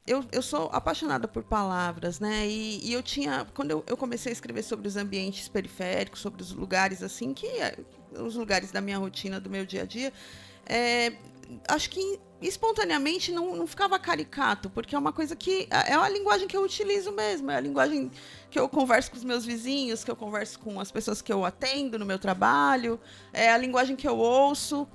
eu sou apaixonada por palavras, né? E eu tinha, quando eu comecei a escrever sobre os ambientes periféricos, sobre os lugares assim, os lugares da minha rotina, do meu dia a dia, é, acho que espontaneamente não ficava caricato, porque é uma coisa que é a linguagem que eu utilizo mesmo, é a linguagem que eu converso com os meus vizinhos, que eu converso com as pessoas que eu atendo no meu trabalho, é a linguagem que eu ouço.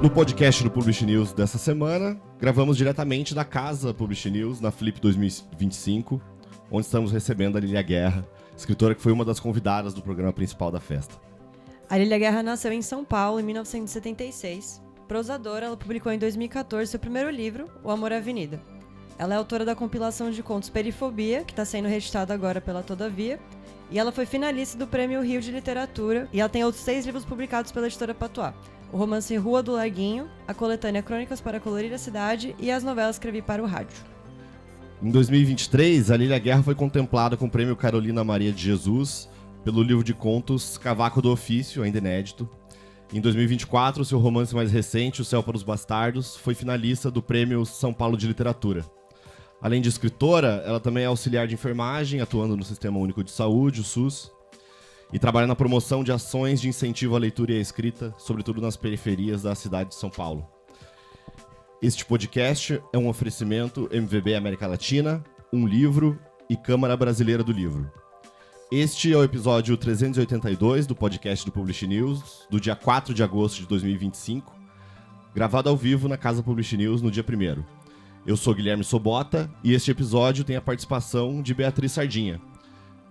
No podcast do Publish News dessa semana, gravamos diretamente da casa Publish News, na Flip 2025, onde estamos recebendo a Lília Guerra, escritora que foi uma das convidadas do programa principal da festa. A Lília Guerra nasceu em São Paulo em 1976. Prosadora, ela publicou em 2014 seu primeiro livro, O Amor à Avenida. Ela é autora da compilação de contos Perifobia, que está sendo reeditada agora pela Todavia, e ela foi finalista do Prêmio Rio de Literatura, e ela tem outros 6 livros publicados pela editora Patois. O romance Rua do Larguinho, a coletânea Crônicas para Colorir a Cidade e as novelas Escrevi para o Rádio. Em 2023, a Lília Guerra foi contemplada com o Prêmio Carolina Maria de Jesus pelo livro de contos Cavaco do Ofício, ainda inédito. Em 2024, seu romance mais recente, O Céu para os Bastardos, foi finalista do Prêmio São Paulo de Literatura. Além de escritora, ela também é auxiliar de enfermagem, atuando no Sistema Único de Saúde, o SUS, e trabalha na promoção de ações de incentivo à leitura e à escrita, sobretudo nas periferias da cidade de São Paulo. Este podcast é um oferecimento MVB América Latina, um livro e Câmara Brasileira do Livro. Este é o episódio 382 do podcast do Publish News, do dia 4 de agosto de 2025, gravado ao vivo na Casa Publish News no dia 1º. Eu sou Guilherme Sobota e este episódio tem a participação de Beatriz Sardinha.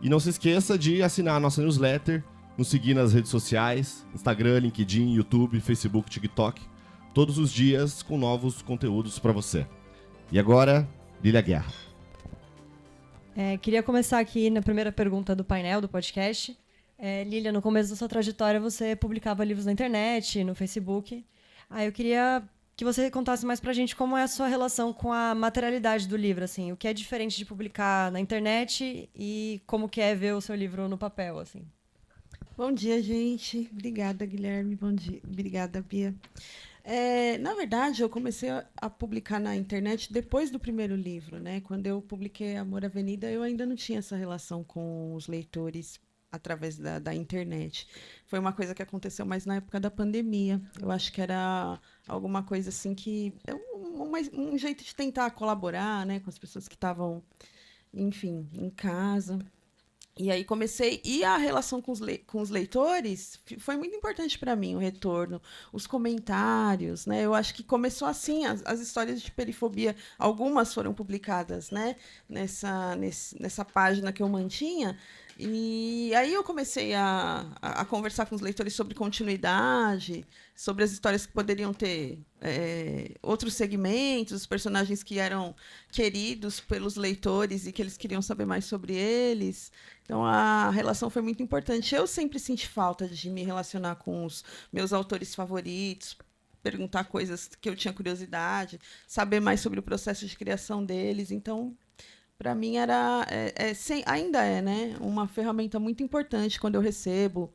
E não se esqueça de assinar a nossa newsletter, nos seguir nas redes sociais, Instagram, LinkedIn, YouTube, Facebook, TikTok, todos os dias com novos conteúdos para você. E agora, Lília Guerra. Queria começar aqui na primeira pergunta do painel do podcast. Lília, no começo da sua trajetória você publicava livros na internet, no Facebook. Eu queria que você contasse mais pra gente como é a sua relação com a materialidade do livro, assim, o que é diferente de publicar na internet e como que é ver o seu livro no papel, assim. Bom dia, gente. Obrigada, Guilherme. Bom dia. Obrigada, Bia. Na verdade, eu comecei a publicar na internet depois do primeiro livro, né? Quando eu publiquei Amor à Avenida, eu ainda não tinha essa relação com os leitores através da internet. Foi uma coisa que aconteceu mais na época da pandemia. Eu acho que era alguma coisa assim que... um jeito de tentar colaborar, né, com as pessoas que estavam, enfim, em casa. E aí comecei, e a relação com os leitores foi muito importante para mim, o retorno, os comentários, né? Eu acho que começou assim, as histórias de perifobia, algumas foram publicadas, né, nessa página que eu mantinha, e aí eu comecei a conversar com os leitores sobre continuidade, sobre as histórias que poderiam ter outros segmentos, os personagens que eram queridos pelos leitores e que eles queriam saber mais sobre eles. Então, a relação foi muito importante. Eu sempre senti falta de me relacionar com os meus autores favoritos, perguntar coisas que eu tinha curiosidade, saber mais sobre o processo de criação deles. Então, para mim, ainda é, né, uma ferramenta muito importante quando eu recebo.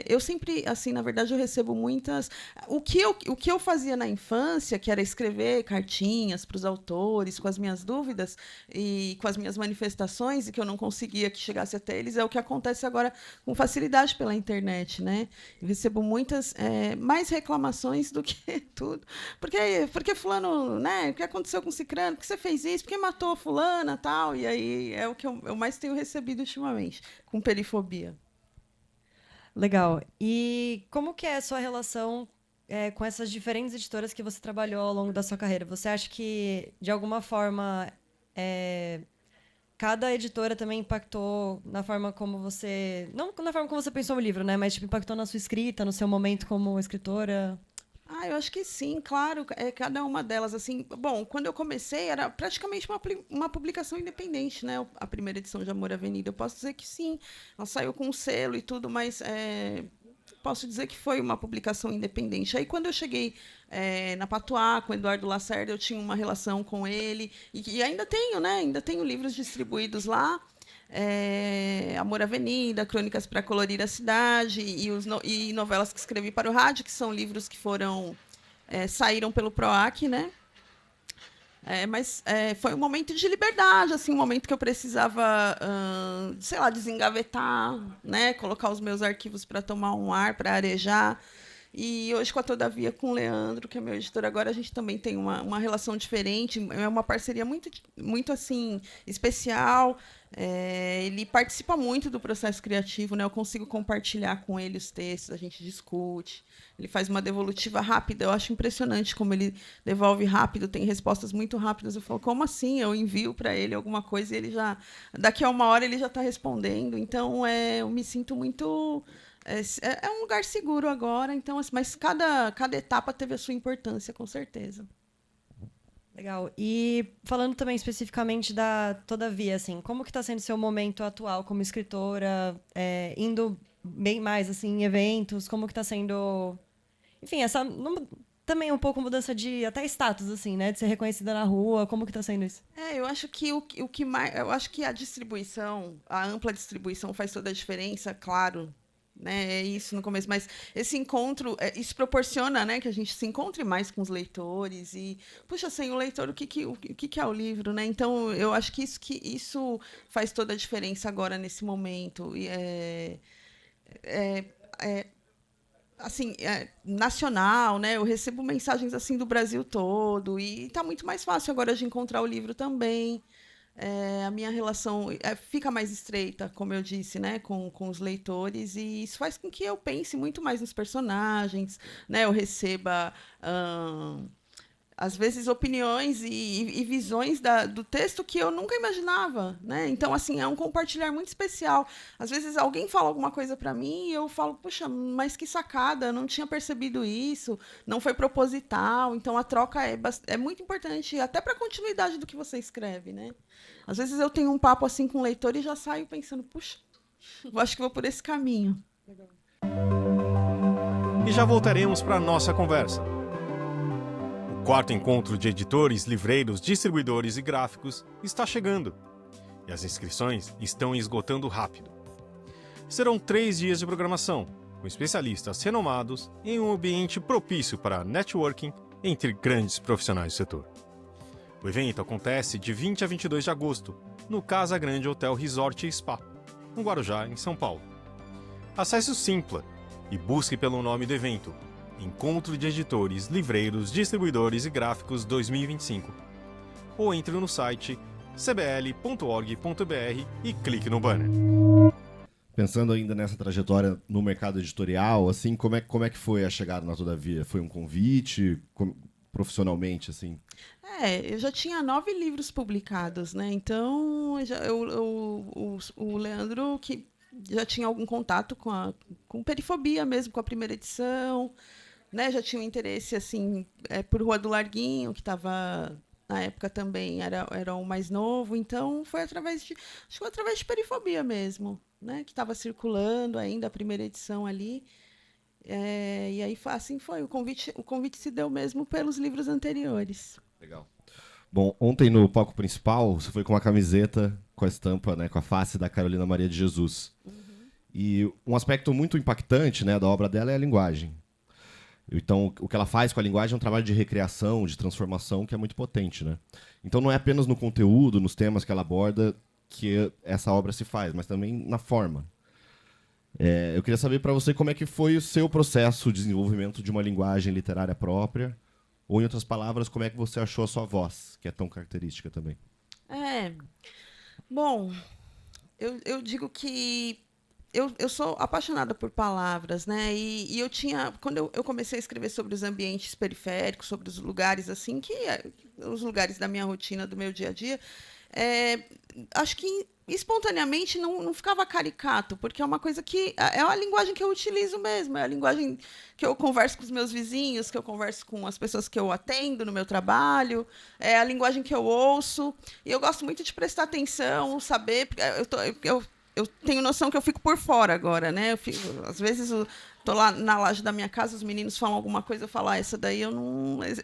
Eu sempre, assim, na verdade, eu recebo muitas... O que eu fazia na infância, que era escrever cartinhas para os autores, com as minhas dúvidas e com as minhas manifestações, e que eu não conseguia que chegasse até eles, é o que acontece agora com facilidade pela internet, né? Eu recebo muitas, mais reclamações do que tudo. Porque fulano, né? O que aconteceu com cicrano? Por que você fez isso? Por que matou fulana, tal? E aí é o que eu mais tenho recebido ultimamente, com perifobia. Legal. E como que é a sua relação com essas diferentes editoras que você trabalhou ao longo da sua carreira? Você acha que, de alguma forma, cada editora também impactou na forma como você... Não na forma como você pensou o livro, né? Mas tipo, impactou na sua escrita, no seu momento como escritora? Eu acho que sim, claro. Cada uma delas, assim... Bom, quando eu comecei, era praticamente uma publicação independente, né? A primeira edição de Amor à Avenida. Eu posso dizer que sim. Ela saiu com um selo e tudo, mas... posso dizer que foi uma publicação independente. Aí, quando eu cheguei na Patois, com o Eduardo Lacerda, eu tinha uma relação com ele. E ainda tenho, né? Ainda tenho livros distribuídos lá. Amor à Avenida, Crônicas para Colorir a Cidade e novelas que escrevi para o rádio, que são livros que saíram pelo PROAC, né? Mas foi um momento de liberdade, assim, um momento que eu precisava, sei lá, desengavetar, né? Colocar os meus arquivos para tomar um ar, para arejar. E hoje, com a Todavia, com o Leandro, que é meu editor agora, a gente também tem uma relação diferente, é uma parceria muito, muito assim, especial. Ele participa muito do processo criativo, né? Eu consigo compartilhar com ele os textos, a gente discute. Ele faz uma devolutiva rápida, eu acho impressionante como ele devolve rápido, tem respostas muito rápidas. Eu falo, como assim? Eu envio para ele alguma coisa e ele já, daqui a uma hora, ele já está respondendo. Então, eu me sinto muito... É um lugar seguro agora, então, mas cada etapa teve a sua importância, com certeza. Legal. E falando também especificamente da Todavia, assim, como que está sendo seu momento atual como escritora, indo bem mais assim em eventos, como que está sendo, enfim, também um pouco mudança de até status, assim, né, de ser reconhecida na rua, como que está sendo isso? Eu acho que o que mais, eu acho que a distribuição, a ampla distribuição faz toda a diferença, claro. Né, é isso no começo, mas esse encontro, isso proporciona, né, que a gente se encontre mais com os leitores e, puxa, sem o leitor, o que é o livro, né? Então, eu acho que isso faz toda a diferença agora nesse momento. E assim, nacional, né? Eu recebo mensagens assim do Brasil todo e está muito mais fácil agora de encontrar o livro também. A minha relação fica mais estreita, como eu disse, né, com os leitores, e isso faz com que eu pense muito mais nos personagens, né, eu receba, às vezes, opiniões e visões do texto que eu nunca imaginava, né? Então, assim, é um compartilhar muito especial. Às vezes, alguém fala alguma coisa para mim e eu falo, poxa, mas que sacada, eu não tinha percebido isso, não foi proposital. Então, a troca é muito importante, até para a continuidade do que você escreve, né? Às vezes, eu tenho um papo assim com o leitor e já saio pensando, puxa, acho que vou por esse caminho. E já voltaremos para a nossa conversa. O quarto encontro de editores, livreiros, distribuidores e gráficos está chegando. E as inscrições estão esgotando rápido. Serão 3 dias de programação, com especialistas renomados em um ambiente propício para networking entre grandes profissionais do setor. O evento acontece de 20 a 22 de agosto, no Casa Grande Hotel Resort e Spa, no Guarujá, em São Paulo. Acesse o Simpla e busque pelo nome do evento, Encontro de Editores, Livreiros, Distribuidores e Gráficos 2025. Ou entre no site cbl.org.br e clique no banner. Pensando ainda nessa trajetória no mercado editorial, assim, como é que foi a chegada na Todavia? Foi um convite, profissionalmente, assim? Eu já tinha 9 livros publicados, né? Então, o Leandro, que já tinha algum contato com Perifobia mesmo, com a primeira edição, né? Já tinha um interesse assim por Rua do Larguinho, que estava na época também era o mais novo, então foi através de Perifobia mesmo, né? Que estava circulando ainda a primeira edição ali. E aí assim foi, o convite se deu mesmo pelos livros anteriores. Legal. Bom, ontem no palco principal você foi com uma camiseta com a estampa, né, com a face da Carolina Maria de Jesus. E um aspecto muito impactante, né, da obra dela é a linguagem. Então, o que ela faz com a linguagem é um trabalho de recriação, de transformação, que é muito potente, né? Então, não é apenas no conteúdo, nos temas que ela aborda, que essa obra se faz, mas também na forma. Eu queria saber para você como é que foi o seu processo de desenvolvimento de uma linguagem literária própria, ou, em outras palavras, como é que você achou a sua voz, que é tão característica também. Bom, eu digo que eu sou apaixonada por palavras, né? E eu tinha, quando eu comecei a escrever sobre os ambientes periféricos, sobre os lugares assim, os lugares da minha rotina, do meu dia a dia, acho que espontaneamente não ficava caricato, porque é uma coisa que é a linguagem que eu utilizo mesmo, é a linguagem que eu converso com os meus vizinhos, que eu converso com as pessoas que eu atendo no meu trabalho, é a linguagem que eu ouço, e eu gosto muito de prestar atenção, saber, eu tenho noção que eu fico por fora agora, né? Às vezes estou lá na laje da minha casa, os meninos falam alguma coisa, eu falo, essa daí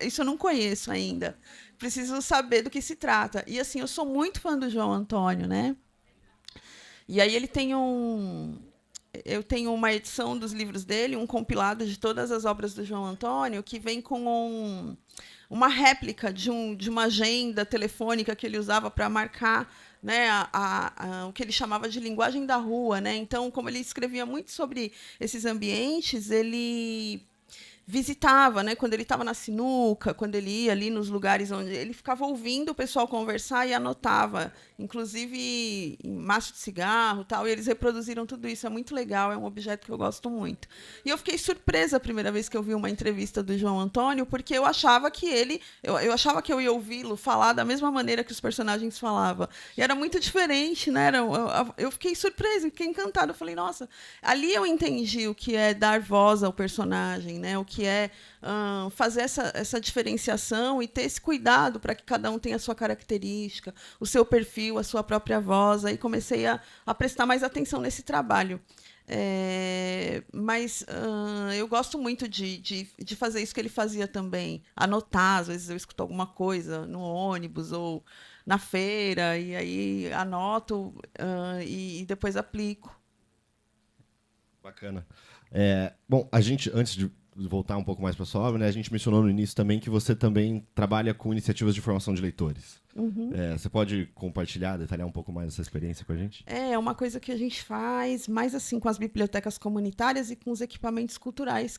isso eu não conheço ainda. Preciso saber do que se trata. E assim, eu sou muito fã do João Antônio, né? E aí ele tem eu tenho uma edição dos livros dele, um compilado de todas as obras do João Antônio, que vem com uma réplica de uma agenda telefônica que ele usava para marcar, né, o que ele chamava de linguagem da rua, né? Então, como ele escrevia muito sobre esses ambientes, ele visitava, né? Quando ele estava na sinuca, quando ele ia ali nos lugares onde ele ficava ouvindo o pessoal conversar e anotava, inclusive em maço de cigarro, tal. E eles reproduziram tudo isso. É muito legal. É um objeto que eu gosto muito. E eu fiquei surpresa a primeira vez que eu vi uma entrevista do João Antônio, porque eu achava que eu achava que eu ia ouvi-lo falar da mesma maneira que os personagens falavam. E era muito diferente, né? Eu fiquei surpresa, fiquei encantada. Eu falei, nossa, ali eu entendi o que é dar voz ao personagem, né? O que é fazer essa diferenciação e ter esse cuidado para que cada um tenha a sua característica, o seu perfil, a sua própria voz. Aí comecei a prestar mais atenção nesse trabalho. Mas eu gosto muito de fazer isso que ele fazia também. Anotar, às vezes eu escuto alguma coisa no ônibus ou na feira, e aí anoto e depois aplico. Bacana. Bom, a gente, antes de voltar um pouco mais para a sua obra, né, a gente mencionou no início também que você também trabalha com iniciativas de formação de leitores. Uhum. Você pode compartilhar, detalhar um pouco mais essa experiência com a gente? É uma coisa que a gente faz mais assim com as bibliotecas comunitárias e com os equipamentos culturais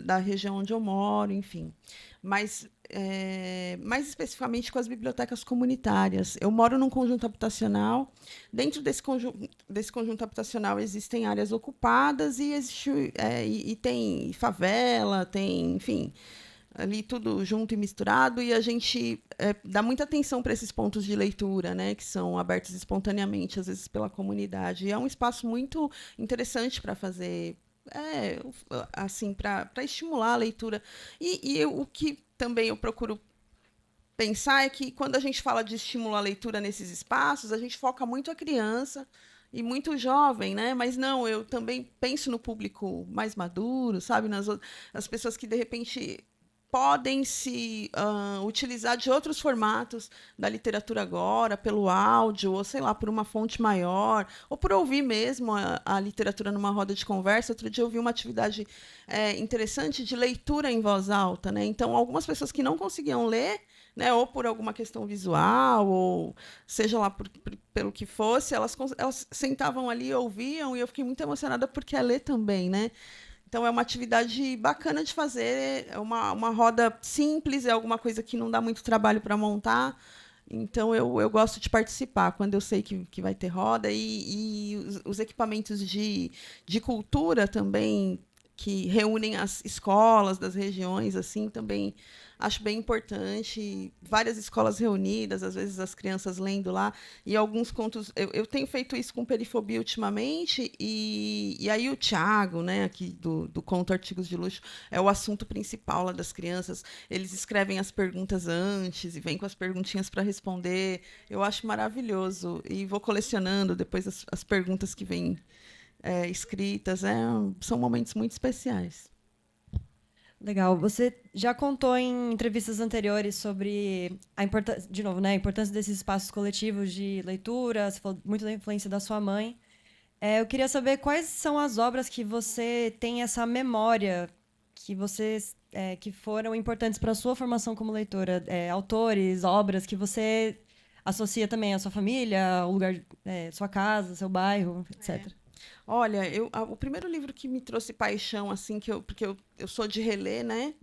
da região onde eu moro, enfim. Mas mais especificamente com as bibliotecas comunitárias. Eu moro num conjunto habitacional. Dentro desse conjunto habitacional existem áreas ocupadas e tem favela, tem, enfim, ali tudo junto e misturado, e a gente dá muita atenção para esses pontos de leitura, né, que são abertos espontaneamente, às vezes pela comunidade. E é um espaço muito interessante para fazer, assim, para estimular a leitura. O que também eu procuro pensar é que, quando a gente fala de estimular a leitura nesses espaços, a gente foca muito a criança e muito jovem, né? Mas não, eu também penso no público mais maduro, sabe? Nas pessoas que, de repente, podem se utilizar de outros formatos da literatura agora, pelo áudio, ou sei lá, por uma fonte maior, ou por ouvir mesmo a literatura numa roda de conversa. Outro dia eu vi uma atividade interessante de leitura em voz alta, né? Então, algumas pessoas que não conseguiam ler, né, ou por alguma questão visual, ou seja lá pelo que fosse, elas sentavam ali e ouviam, e eu fiquei muito emocionada porque é ler também, né? Então, é uma atividade bacana de fazer, é uma roda simples, é alguma coisa que não dá muito trabalho para montar. Então, eu gosto de participar quando eu sei que vai ter roda. E os equipamentos de cultura também, que reúnem as escolas das regiões, assim, também acho bem importante. Várias escolas reunidas, às vezes as crianças lendo lá, e alguns contos. Eu tenho feito isso com Perifobia ultimamente, e aí o Thiago, né, aqui do Conto Artigos de Luxo, é o assunto principal lá das crianças. Eles escrevem as perguntas antes e vêm com as perguntinhas para responder. Eu acho maravilhoso. E vou colecionando depois as perguntas que vêm escritas. São momentos muito especiais. Legal. Você já contou em entrevistas anteriores sobre a importância, de novo, né, a importância desses espaços coletivos de leitura. Você falou muito da influência da sua mãe. Eu queria saber quais são as obras que você tem essa memória, que foram importantes para a sua formação como leitora. Autores, obras que você associa também à sua família, ao lugar, sua casa, seu bairro, etc. Olha, o primeiro livro que me trouxe paixão, assim, porque eu sou de reler, né?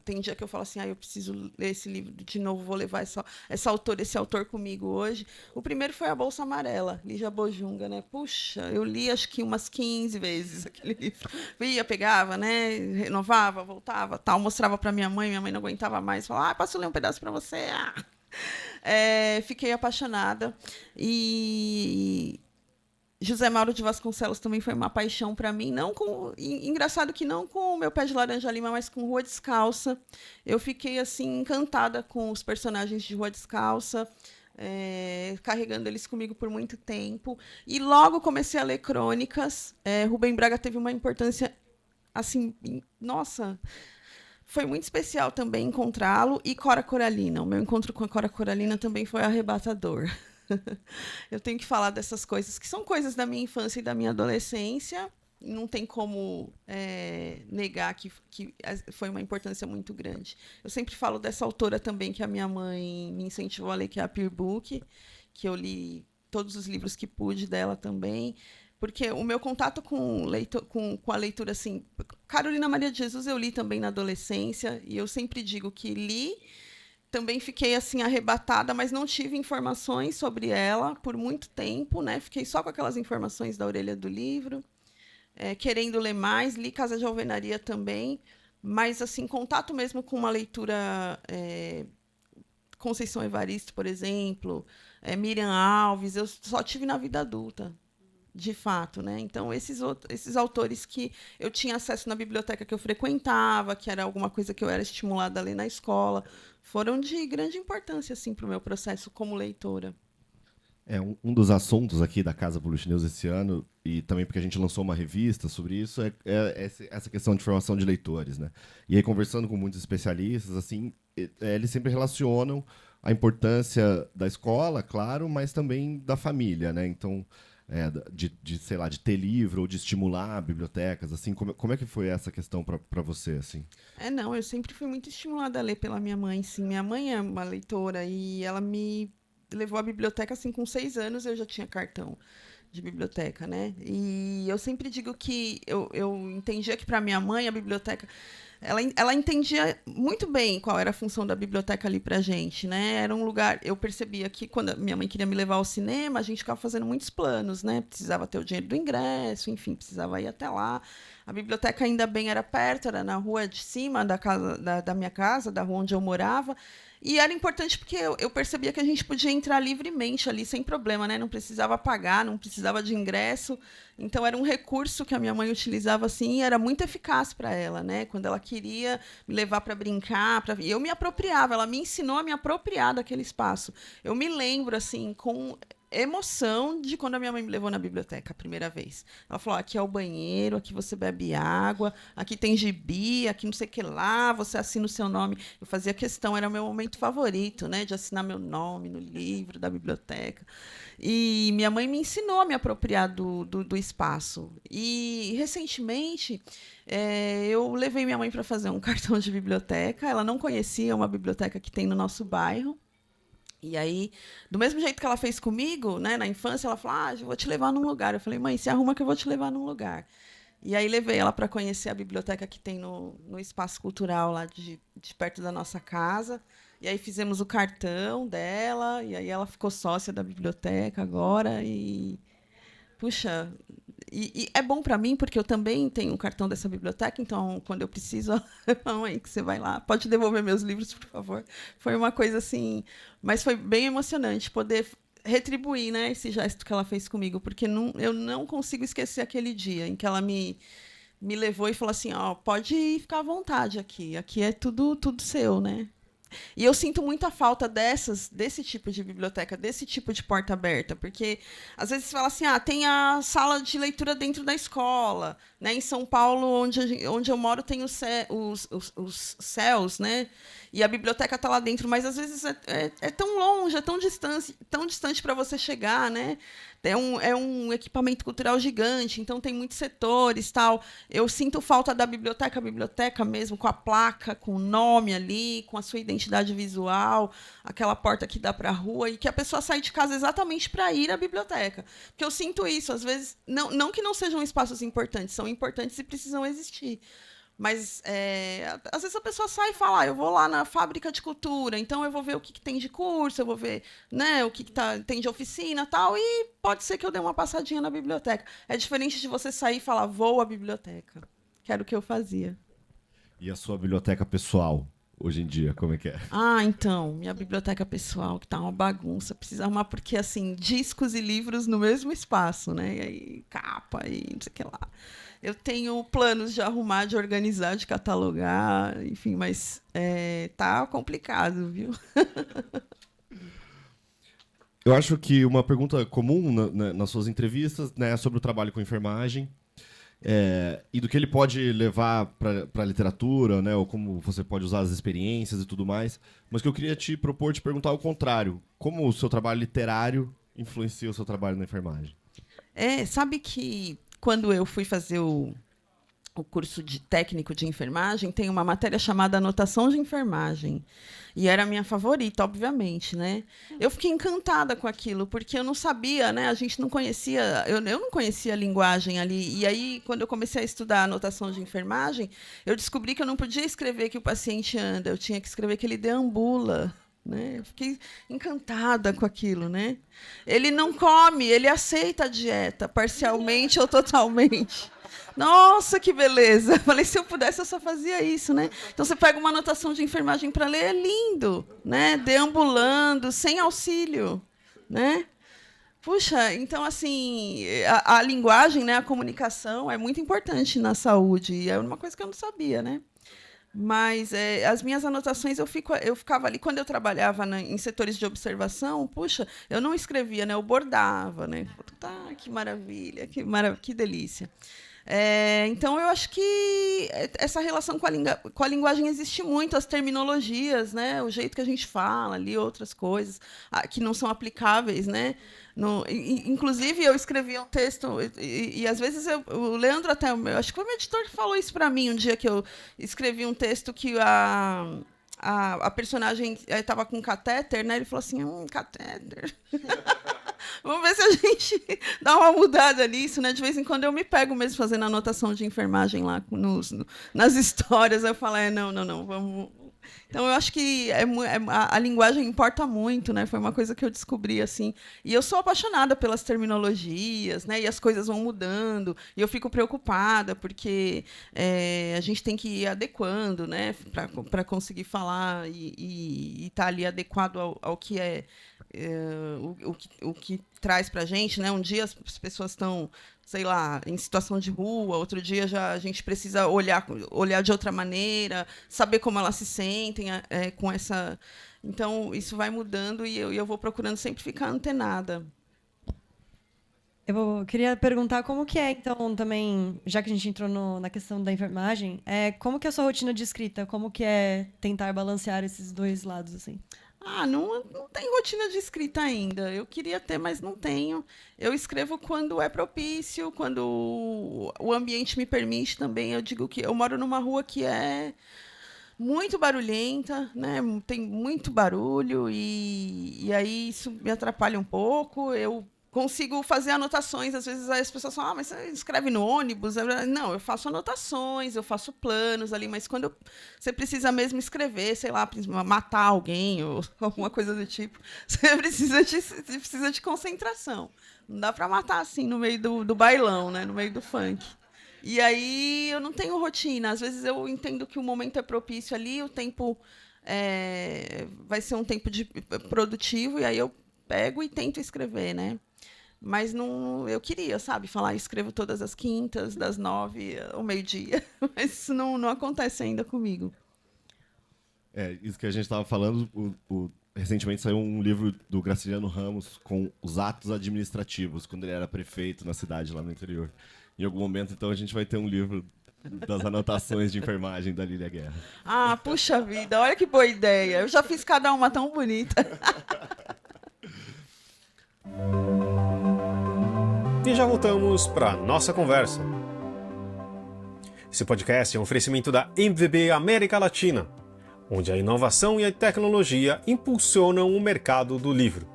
Tem dia que eu falo assim, eu preciso ler esse livro de novo, vou levar esse autor comigo hoje. O primeiro foi A Bolsa Amarela, Lígia Bojunga, né? Puxa, eu li acho que umas 15 vezes aquele livro. Ia, pegava, né? Renovava, voltava, tal, mostrava para minha mãe não aguentava mais, falava, posso ler um pedaço para você? Fiquei apaixonada. E José Mauro de Vasconcelos também foi uma paixão para mim. Engraçado que não com o Meu Pé de Laranja Lima, mas com Rua Descalça. Eu fiquei assim encantada com os personagens de Rua Descalça, carregando eles comigo por muito tempo. E logo comecei a ler crônicas. Rubem Braga teve uma importância assim, nossa, foi muito especial também encontrá-lo. E Cora Coralina. O meu encontro com a Cora Coralina também foi arrebatador. Eu tenho que falar dessas coisas, que são coisas da minha infância e da minha adolescência. Não tem como negar que foi uma importância muito grande. Eu sempre falo dessa autora também, que a minha mãe me incentivou a ler, que é a Peer Book, que eu li todos os livros que pude dela também. Porque o meu contato com a leitura, assim, Carolina Maria de Jesus eu li também na adolescência, e eu sempre digo que li, também fiquei assim arrebatada, mas não tive informações sobre ela por muito tempo, né? Fiquei só com aquelas informações da orelha do livro, querendo ler mais, li Casa de Alvenaria também, mas assim, contato mesmo com uma leitura Conceição Evaristo, por exemplo, Miriam Alves, eu só tive na vida adulta. De fato, né? Então, esses autores que eu tinha acesso na biblioteca que eu frequentava, que era alguma coisa que eu era estimulada a ler na escola, foram de grande importância assim, para o meu processo como leitora. Um dos assuntos aqui da Casa Publish News esse ano, e também porque a gente lançou uma revista sobre isso, essa questão de formação de leitores, né? E aí, conversando com muitos especialistas, assim, eles sempre relacionam a importância da escola, claro, mas também da família, né? Então, sei lá, de ter livro ou de estimular bibliotecas, assim, como é que foi essa questão para você, assim? Não, eu sempre fui muito estimulada a ler pela minha mãe, sim. Minha mãe é uma leitora e ela me levou à biblioteca, assim, com 6 anos eu já tinha cartão de biblioteca, né? E eu sempre digo que eu entendia que para minha mãe a biblioteca ela entendia muito bem qual era a função da biblioteca ali pra gente, né? Era um lugar, eu percebia que quando a minha mãe queria me levar ao cinema, a gente ficava fazendo muitos planos, né? Precisava ter o dinheiro do ingresso, enfim, precisava ir até lá. A biblioteca ainda bem era perto, era na rua de cima da casa da minha casa, da rua onde eu morava. E era importante porque eu percebia que a gente podia entrar livremente ali, sem problema, né? Não precisava pagar, não precisava de ingresso. Então, era um recurso que a minha mãe utilizava assim, e era muito eficaz para ela, né? Quando ela queria me levar para brincar, eu me apropriava, ela me ensinou a me apropriar daquele espaço. Eu me lembro, assim, com emoção de quando a minha mãe me levou na biblioteca a primeira vez. Ela falou: aqui é o banheiro, aqui você bebe água, aqui tem gibi, aqui não sei o que lá, você assina o seu nome. Eu fazia questão, era o meu momento favorito, né, de assinar meu nome no livro da biblioteca. E minha mãe me ensinou a me apropriar do espaço. E, recentemente, eu levei minha mãe para fazer um cartão de biblioteca. Ela não conhecia uma biblioteca que tem no nosso bairro. E aí, do mesmo jeito que ela fez comigo, né, na infância, ela falou: eu vou te levar num lugar. Eu falei: mãe, se arruma que eu vou te levar num lugar. E aí levei ela para conhecer a biblioteca que tem no espaço cultural lá de perto da nossa casa. E aí fizemos o cartão dela, e aí ela ficou sócia da biblioteca agora. E, puxa, e é bom para mim, porque eu também tenho um cartão dessa biblioteca, então, quando eu preciso, mãe, que você vai lá, pode devolver meus livros, por favor. Foi uma coisa assim, mas foi bem emocionante poder retribuir, né, esse gesto que ela fez comigo, porque eu não consigo esquecer aquele dia em que ela me levou e falou assim: pode ficar à vontade aqui é tudo seu, né? E eu sinto muita falta desse tipo de biblioteca, desse tipo de porta aberta, porque às vezes fala assim: tem a sala de leitura dentro da escola, né? Em São Paulo, onde eu moro, tem os céus, né? E a biblioteca está lá dentro, mas às vezes é tão longe, é tão distante para você chegar, né? É um equipamento cultural gigante, então tem muitos setores, tal. Eu sinto falta da biblioteca mesmo, com a placa, com o nome ali, com a sua identidade visual, aquela porta que dá para a rua, e que a pessoa sai de casa exatamente para ir à biblioteca. Porque eu sinto isso, às vezes, não que não sejam espaços importantes, são importantes e precisam existir. Mas, às vezes, a pessoa sai e fala: eu vou lá na fábrica de cultura, então eu vou ver o que tem de curso, eu vou ver, né, o que tem de oficina e tal, e pode ser que eu dê uma passadinha na biblioteca. É diferente de você sair e falar: vou à biblioteca, que era o que eu fazia. E a sua biblioteca pessoal, hoje em dia, como é que é? Então, minha biblioteca pessoal, que tá uma bagunça, precisa arrumar, porque, assim, discos e livros no mesmo espaço, né, e aí capa e não sei o que lá. Eu tenho planos de arrumar, de organizar, de catalogar, enfim, mas tá complicado, viu? Eu acho que uma pergunta comum nas suas entrevistas, né, é sobre o trabalho com enfermagem. e do que ele pode levar para a literatura, né, ou como você pode usar as experiências e tudo mais. Mas que eu queria te perguntar o contrário. Como o seu trabalho literário influencia o seu trabalho na enfermagem? Sabe que quando eu fui fazer o curso de técnico de enfermagem, tem uma matéria chamada anotação de enfermagem. E era a minha favorita, obviamente, né? Eu fiquei encantada com aquilo, porque eu não sabia, né? A gente não conhecia, eu não conhecia a linguagem ali. E aí, quando eu comecei a estudar anotação de enfermagem, eu descobri que eu não podia escrever que o paciente anda, eu tinha que escrever que ele deambula. Né? Eu fiquei encantada com aquilo, né? Ele não come, ele aceita a dieta, parcialmente ou totalmente. Nossa, que beleza! Falei, se eu pudesse, eu só fazia isso, né? Então você pega uma anotação de enfermagem para ler, é lindo, né? Deambulando, sem auxílio, né? Puxa, então assim, a linguagem, né, a comunicação é muito importante na saúde, e é uma coisa que eu não sabia, né? Mas as minhas anotações, eu ficava ali, quando eu trabalhava em setores de observação, puxa, eu não escrevia, né? Eu bordava, né? Tá, que maravilha, que delícia. Então, eu acho que essa relação com a linguagem existe muito, as terminologias, né? O jeito que a gente fala ali, outras coisas que não são aplicáveis, né? Inclusive, eu escrevi um texto, e às vezes o Leandro até, eu acho que foi o meu editor que falou isso para mim, um dia que eu escrevi um texto que a personagem estava com catéter, né? Ele falou assim, catéter. Vamos ver se a gente dá uma mudada nisso, né? De vez em quando eu me pego mesmo fazendo anotação de enfermagem lá nas histórias. Eu falo, não, vamos. Então, eu acho que a linguagem importa muito, né? Foi uma coisa que eu descobri, assim. E eu sou apaixonada pelas terminologias, né? E as coisas vão mudando. E eu fico preocupada, porque a gente tem que ir adequando, né? Para conseguir falar e estar ali adequado ao que é. O que traz para a gente, né? Um dia as pessoas estão, sei lá, em situação de rua, outro dia já a gente precisa olhar de outra maneira, saber como elas se sentem com essa. Então, isso vai mudando e eu vou procurando sempre ficar antenada. Eu queria perguntar como que é, então, também, já que a gente entrou na questão da enfermagem, como que é a sua rotina de escrita? Como que é tentar balancear esses dois lados, assim? Não tenho rotina de escrita ainda. Eu queria ter, mas não tenho. Eu escrevo quando é propício, quando o ambiente me permite também. Eu digo que eu moro numa rua que é muito barulhenta, né? Tem muito barulho e aí isso me atrapalha um pouco. Eu consigo fazer anotações, às vezes as pessoas falam, mas você escreve no ônibus? Não, eu faço anotações, eu faço planos ali, mas quando você precisa mesmo escrever, sei lá, matar alguém ou alguma coisa do tipo, você precisa de concentração. Não dá para matar assim no meio do bailão, né? No meio do funk. E aí eu não tenho rotina. Às vezes eu entendo que o momento é propício ali, o tempo vai ser um tempo produtivo, e aí eu pego e tento escrever, né? Mas não, eu queria, sabe, falar, escrevo todas as quintas, das 9 ao meio-dia. Mas isso não acontece ainda comigo. Isso que a gente estava falando, recentemente saiu um livro do Graciliano Ramos com os atos administrativos, quando ele era prefeito na cidade lá no interior. Em algum momento, então, a gente vai ter um livro das anotações de enfermagem da Lília Guerra. Puxa vida, olha que boa ideia. Eu já fiz cada uma tão bonita. E já voltamos para nossa conversa. Esse podcast é um oferecimento da MVB América Latina, onde a inovação e a tecnologia impulsionam o mercado do livro.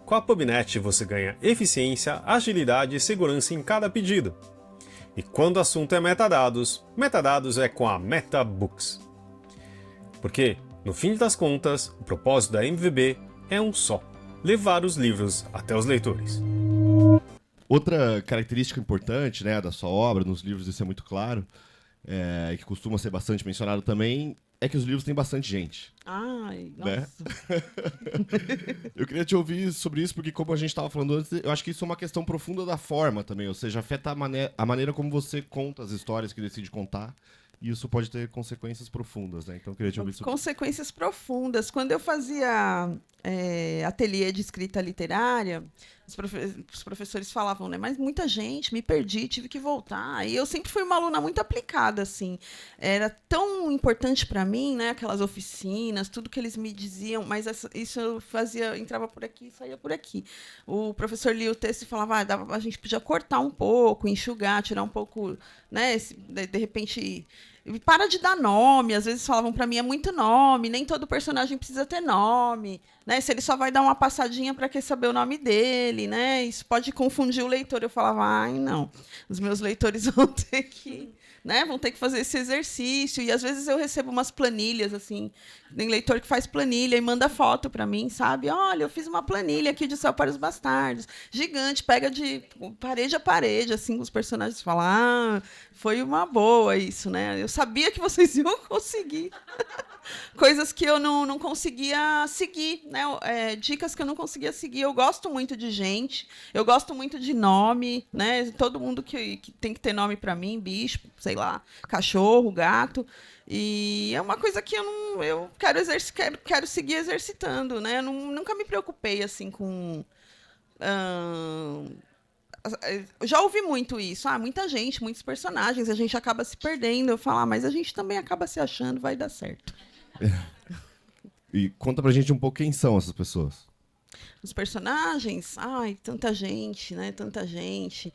Com a PubNet você ganha eficiência, agilidade e segurança em cada pedido. E quando o assunto é metadados, metadados é com a MetaBooks. Porque, no fim das contas, o propósito da MVB é um só: levar os livros até os leitores. Outra característica importante, né, da sua obra, nos livros isso é muito claro, e que costuma ser bastante mencionado também, é que os livros têm bastante gente. Ai, né? nossa. Eu queria te ouvir sobre isso, porque como a gente estava falando antes, eu acho que isso é uma questão profunda da forma também, ou seja, afeta a maneira como você conta as histórias que decide contar, e isso pode ter consequências profundas, né? Então eu queria te ouvir sobre Consequências profundas. Quando eu fazia ateliê de escrita literária, Os professores falavam, né? Mas muita gente, me perdi, tive que voltar. E eu sempre fui uma aluna muito aplicada, assim. Era tão importante para mim, né? Aquelas oficinas, tudo que eles me diziam, mas isso eu fazia, entrava por aqui e saía por aqui. O professor lia o texto e falava, a gente podia cortar um pouco, enxugar, tirar um pouco, né? De repente... Para de dar nome, às vezes falavam para mim, é muito nome, nem todo personagem precisa ter nome, né? Se ele só vai dar uma passadinha para quer saber o nome dele, né? Isso pode confundir o leitor. Eu falava, ai, não, os meus leitores vão ter que, né? Vão ter que fazer esse exercício. E às vezes eu recebo umas planilhas, assim, tem leitor que faz planilha e manda foto para mim, sabe? Olha, eu fiz uma planilha aqui de Céu para os Bastardos, gigante, pega de parede a parede, assim, os personagens falam, foi uma boa isso, né? Eu sabia que vocês iam conseguir. Coisas que eu não conseguia seguir, né? Dicas que eu não conseguia seguir. Eu gosto muito de gente, eu gosto muito de nome, né? Todo mundo que tem que ter nome para mim, bicho, sei lá, cachorro, gato. E é uma coisa que eu quero seguir exercitando, né? Nunca me preocupei assim com... Eu já ouvi muito isso. Muita gente, muitos personagens, a gente acaba se perdendo. Eu falo, mas a gente também acaba se achando, vai dar certo. E conta pra gente um pouco quem são essas pessoas. Os personagens? Tanta gente, né? Tanta gente.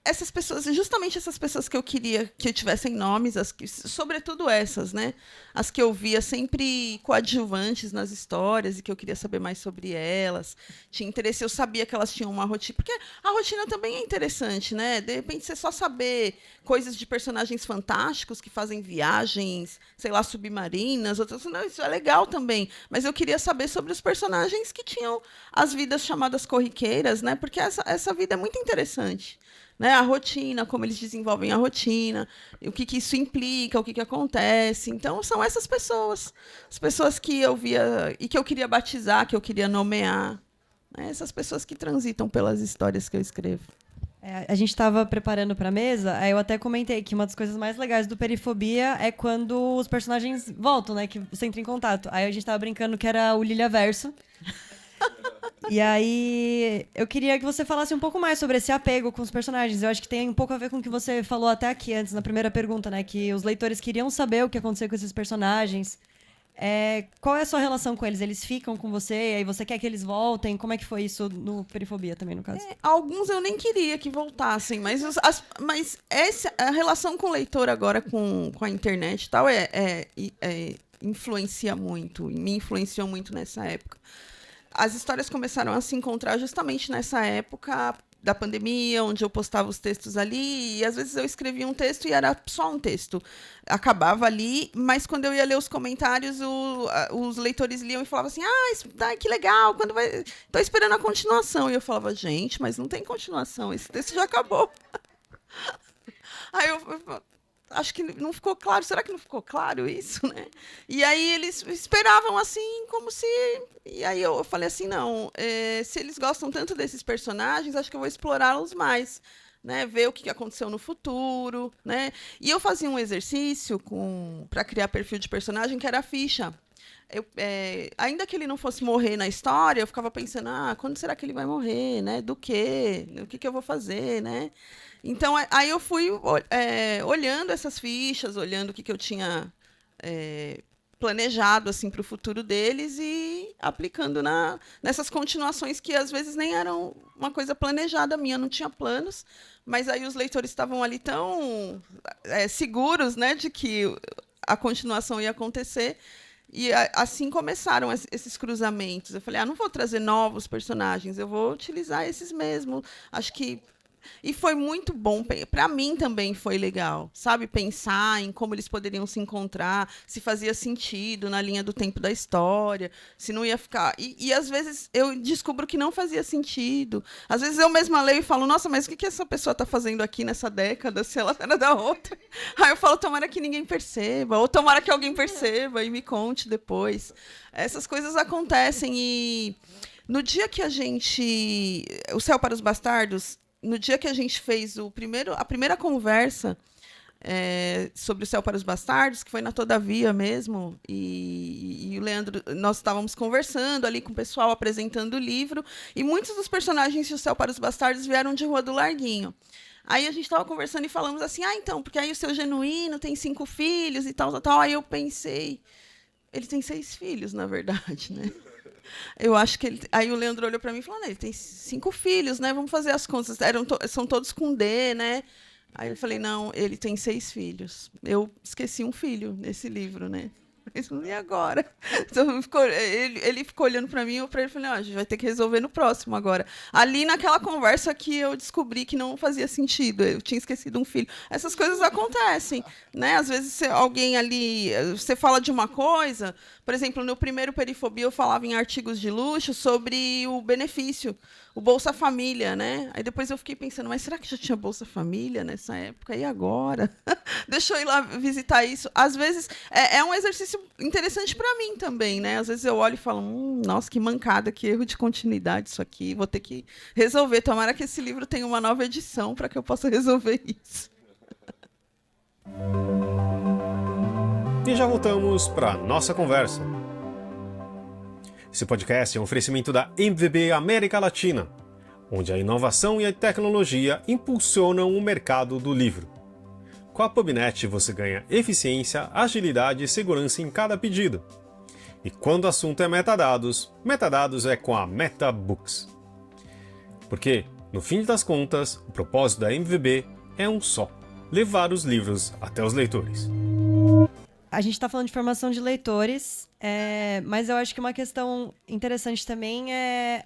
Essas pessoas, justamente essas pessoas que eu queria que tivessem nomes, sobretudo essas, né? As que eu via sempre coadjuvantes nas histórias e que eu queria saber mais sobre elas. Tinha interesse, eu sabia que elas tinham uma rotina, porque a rotina também é interessante, né? De repente, você só saber coisas de personagens fantásticos que fazem viagens, sei lá, submarinas, outras, não, isso é legal também. Mas eu queria saber sobre os personagens que tinham as vidas chamadas corriqueiras, né? Porque essa vida é muito interessante. Né, a rotina, como eles desenvolvem a rotina, o que isso implica, o que acontece. Então, são essas pessoas. As pessoas que eu via e que eu queria batizar, que eu queria nomear. Né, essas pessoas que transitam pelas histórias que eu escrevo. A gente estava preparando para a mesa, aí eu até comentei que uma das coisas mais legais do Perifobia é quando os personagens voltam, né? Que você entra em contato. Aí a gente estava brincando que era o Lilhaverso. E aí, eu queria que você falasse um pouco mais sobre esse apego com os personagens. Eu acho que tem um pouco a ver com o que você falou até aqui antes, na primeira pergunta, né? Que os leitores queriam saber o que aconteceu com esses personagens. Qual é a sua relação com eles? Eles ficam com você? E aí você quer que eles voltem? Como é que foi isso no Perifobia também, no caso? Alguns eu nem queria que voltassem, mas a relação com o leitor agora, com a internet e tal, influencia muito, e me influenciou muito nessa época. As histórias começaram a se encontrar justamente nessa época da pandemia, onde eu postava os textos ali, e às vezes eu escrevia um texto e era só um texto. Acabava ali, mas quando eu ia ler os comentários, os leitores liam e falavam assim, que legal, quando vai... Tô esperando a continuação. E eu falava, gente, mas não tem continuação, esse texto já acabou. Aí eu acho que não ficou claro. Será que não ficou claro isso, né? E aí eles esperavam assim, como se... E aí eu falei assim, não, se eles gostam tanto desses personagens, acho que eu vou explorá-los mais, né? Ver o que aconteceu no futuro, né? E eu fazia um exercício para criar perfil de personagem, que era a ficha. Ainda que ele não fosse morrer na história, eu ficava pensando, quando será que ele vai morrer, né? Do quê? O que eu vou fazer, né? Então, aí eu fui olhando essas fichas, olhando o que eu tinha planejado assim, para o futuro deles e aplicando nessas continuações que, às vezes, nem eram uma coisa planejada minha, não tinha planos, mas aí os leitores estavam ali tão seguros, né, de que a continuação ia acontecer. E assim começaram esses cruzamentos. Eu falei, não vou trazer novos personagens, eu vou utilizar esses mesmos. Acho que... E foi muito bom. Para mim também foi legal, sabe? Pensar em como eles poderiam se encontrar, se fazia sentido na linha do tempo da história, se não ia ficar... E às vezes eu descubro que não fazia sentido. Às vezes eu mesma leio e falo, nossa, mas o que essa pessoa está fazendo aqui nessa década, se ela era da outra? Aí eu falo, tomara que ninguém perceba, ou tomara que alguém perceba e me conte depois. Essas coisas acontecem e no dia que a gente... O Céu para os Bastardos... No dia que a gente fez a primeira conversa, sobre o Céu para os Bastardos, que foi na Todavia mesmo, e o Leandro, nós estávamos conversando ali com o pessoal, apresentando o livro, e muitos dos personagens de O Céu para os Bastardos vieram de Rua do Larguinho. Aí a gente estava conversando e falamos assim, então, porque aí o Seu Genuíno tem 5 filhos e tal. Aí eu pensei, ele tem 6 filhos, na verdade, né? Eu acho que ele... Aí o Leandro olhou para mim e falou, ele tem 5 filhos, né? Vamos fazer as contas. São todos com D, né? Aí eu falei, não, ele tem 6 filhos. Eu esqueci um filho nesse livro, né? E agora? Então, ele ficou olhando para mim e eu para ele falei, a gente vai ter que resolver no próximo agora. Ali naquela conversa que eu descobri que não fazia sentido, eu tinha esquecido um filho. Essas coisas acontecem, né? Às vezes alguém ali, você fala de uma coisa, por exemplo, no primeiro Perifobia eu falava em artigos de luxo sobre o benefício, o Bolsa Família, né? Aí depois eu fiquei pensando, mas será que já tinha Bolsa Família nessa época? E agora? Deixa eu ir lá visitar isso. Às vezes é um exercício interessante para mim também, né? Às vezes eu olho e falo, nossa, que mancada, que erro de continuidade isso aqui. Vou ter que resolver. Tomara que esse livro tenha uma nova edição para que eu possa resolver isso. E já voltamos para nossa conversa. Esse podcast é um oferecimento da MVB América Latina, onde a inovação e a tecnologia impulsionam o mercado do livro. Com a PubNet você ganha eficiência, agilidade e segurança em cada pedido. E quando o assunto é metadados, metadados é com a MetaBooks. Porque, no fim das contas, o propósito da MVB é um só: levar os livros até os leitores. A gente está falando de formação de leitores, mas eu acho que uma questão interessante também é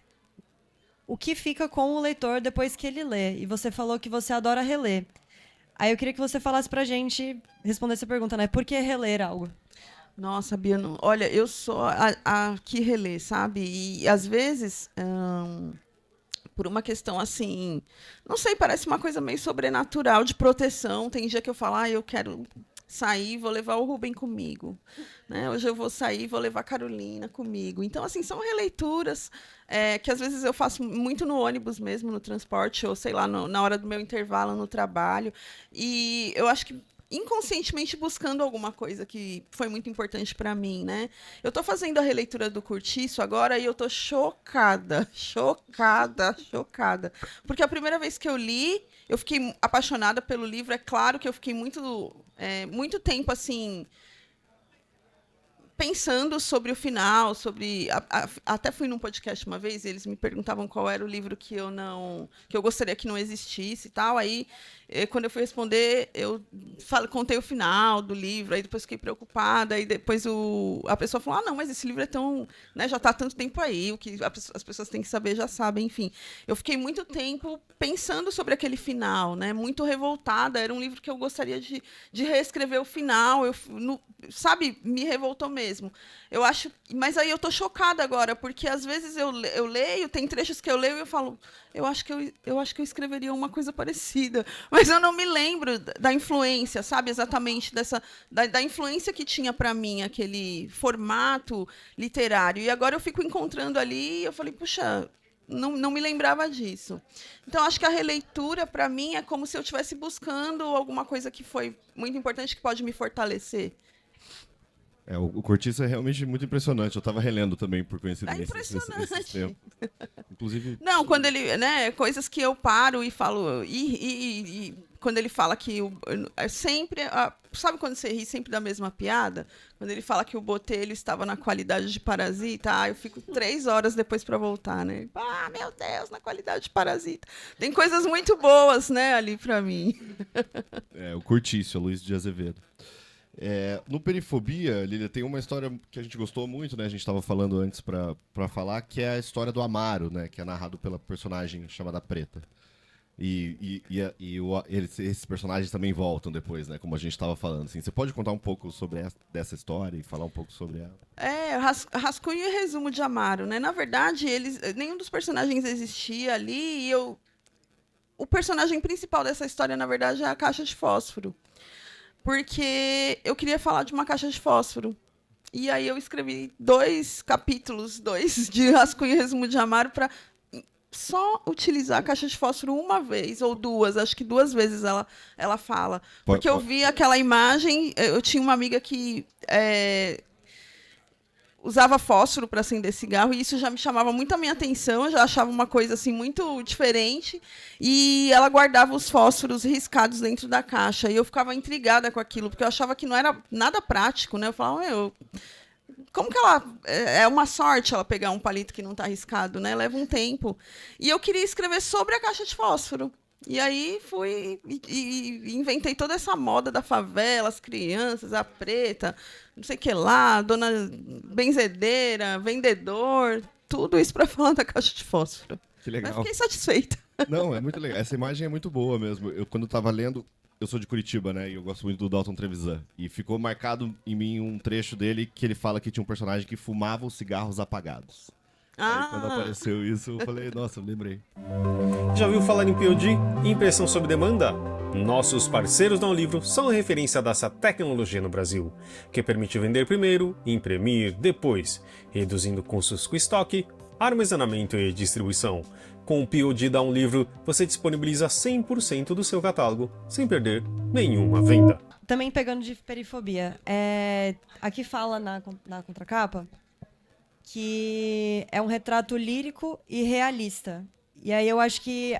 o que fica com o leitor depois que ele lê. E você falou que você adora reler. Aí eu queria que você falasse pra gente, responder essa pergunta, né? Por que reler algo? Nossa, Bia, olha, eu sou a que relê, sabe? E às vezes, por uma questão assim, não sei, parece uma coisa meio sobrenatural de proteção. Tem dia que eu falo, eu quero sair, vou levar o Rubem comigo, né? Hoje eu vou sair, vou levar a Carolina comigo. Então, assim, são releituras que às vezes eu faço muito no ônibus mesmo, no transporte, ou sei lá, na hora do meu intervalo no trabalho. E eu acho que inconscientemente buscando alguma coisa que foi muito importante para mim, né? Eu estou fazendo a releitura do Curtiço agora e eu estou chocada. Porque a primeira vez que eu li, eu fiquei apaixonada pelo livro. É claro que eu fiquei muito tempo assim pensando sobre o final, até fui num podcast uma vez e eles me perguntavam qual era o livro que eu gostaria que não existisse e tal. Aí, quando eu fui responder, eu contei o final do livro, aí depois fiquei preocupada, aí depois a pessoa falou, não, mas esse livro é tão, né, já está há tanto tempo aí, o que as pessoas têm que saber já sabem, enfim. Eu fiquei muito tempo pensando sobre aquele final, né, muito revoltada, era um livro que eu gostaria de reescrever o final, sabe, me revoltou mesmo. Eu acho, mas aí eu tô chocada agora, porque às vezes eu leio, tem trechos que eu leio e eu falo, eu acho que eu escreveria uma coisa parecida, mas eu não me lembro da influência, sabe, exatamente da influência que tinha para mim aquele formato literário. E agora eu fico encontrando ali e eu falei, puxa, não me lembrava disso. Então, acho que a releitura, para mim, é como se eu estivesse buscando alguma coisa que foi muito importante, que pode me fortalecer. O Curtiço é realmente muito impressionante. Eu estava relendo também, por coincidência. É impressionante. Inclusive... Não, quando ele... né, coisas que eu paro e falo... E quando ele fala que... sempre... sabe quando você ri sempre da mesma piada? Quando ele fala que o Botelho estava na qualidade de parasita, eu fico 3 horas depois para voltar, né? Meu Deus, na qualidade de parasita. Tem coisas muito boas, né, ali para mim. O Curtiço, a Luiz de Azevedo. No Perifobia, Lília, tem uma história que a gente gostou muito, né? A gente estava falando antes para falar, que é a história do Amaro, né? Que é narrado pela personagem chamada Preta. Esses personagens também voltam depois, né? Como a gente estava falando. Assim, você pode contar um pouco sobre dessa história e falar um pouco sobre ela? Rascunho e resumo de Amaro, né? Na verdade, nenhum dos personagens existia ali e o personagem principal dessa história, na verdade, é a caixa de fósforo. Porque eu queria falar de uma caixa de fósforo. E aí eu escrevi 2 capítulos, de Rascunho e Resumo de Amaro, para só utilizar a caixa de fósforo uma vez ou duas, acho que 2 vezes ela fala. Porque eu vi aquela imagem, eu tinha uma amiga que usava fósforo para acender cigarro, e isso já me chamava muito a minha atenção, eu já achava uma coisa assim muito diferente, e ela guardava os fósforos riscados dentro da caixa, e eu ficava intrigada com aquilo, porque eu achava que não era nada prático, né? Eu falava, como que ela... É uma sorte ela pegar um palito que não está riscado, né? Leva um tempo. E eu queria escrever sobre a caixa de fósforo. E aí fui e inventei toda essa moda da favela, as crianças, a preta, não sei o que lá, dona benzedeira, vendedor, tudo isso para falar da caixa de fósforo. Que legal. Mas fiquei satisfeita. Não, é muito legal. Essa imagem é muito boa mesmo. Eu, quando estava lendo, eu sou de Curitiba, né? E eu gosto muito do Dalton Trevisan. E ficou marcado em mim um trecho dele que ele fala que tinha um personagem que fumava os cigarros apagados. Aí, quando apareceu isso, eu falei, nossa, eu lembrei. Já ouviu falar em POD? Impressão sob demanda? Nossos parceiros da Unlivro são a referência dessa tecnologia no Brasil, que permite vender primeiro e imprimir depois, reduzindo custos com estoque, armazenamento e distribuição. Com o POD da Unlivro, você disponibiliza 100% do seu catálogo, sem perder nenhuma venda. Também pegando de perifobia, aqui fala na contracapa que é um retrato lírico e realista. E aí eu acho que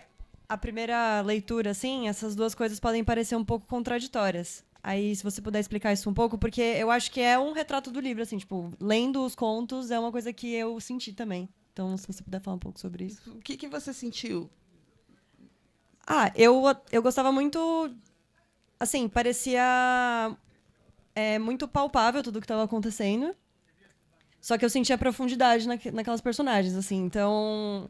a primeira leitura, assim, essas duas coisas podem parecer um pouco contraditórias. Aí, se você puder explicar isso um pouco, porque eu acho que é um retrato do livro, assim, tipo, lendo os contos é uma coisa que eu senti também. Então, se você puder falar um pouco sobre isso. O que você sentiu? Eu gostava muito... Assim, parecia muito palpável tudo o que estava acontecendo. Só que eu sentia profundidade naquelas personagens, assim. Então...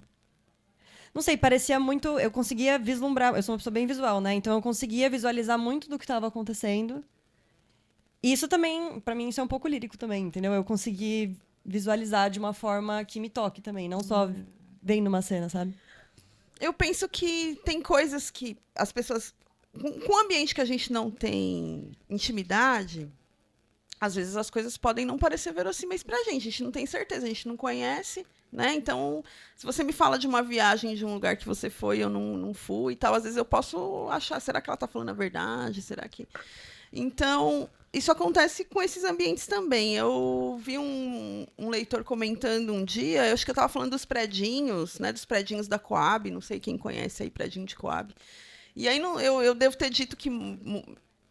Não sei, parecia muito... Eu conseguia vislumbrar... Eu sou uma pessoa bem visual, né? Então eu conseguia visualizar muito do que estava acontecendo. E isso também, pra mim, isso é um pouco lírico também, entendeu? Eu consegui visualizar de uma forma que me toque também, não só vendo uma cena, sabe? Eu penso que tem coisas que as pessoas... Com o ambiente que a gente não tem intimidade, às vezes as coisas podem não parecer verossímeis pra gente. A gente não tem certeza, a gente não conhece, né? Então, se você me fala de uma viagem de um lugar que você foi e eu não fui e tal, às vezes eu posso achar, será que ela tá falando a verdade? Será que... Então, isso acontece com esses ambientes também. Eu vi um leitor comentando um dia, eu acho que eu estava falando dos predinhos, né, dos predinhos da Coab, não sei quem conhece aí, predinho de Coab. E aí eu devo ter dito que,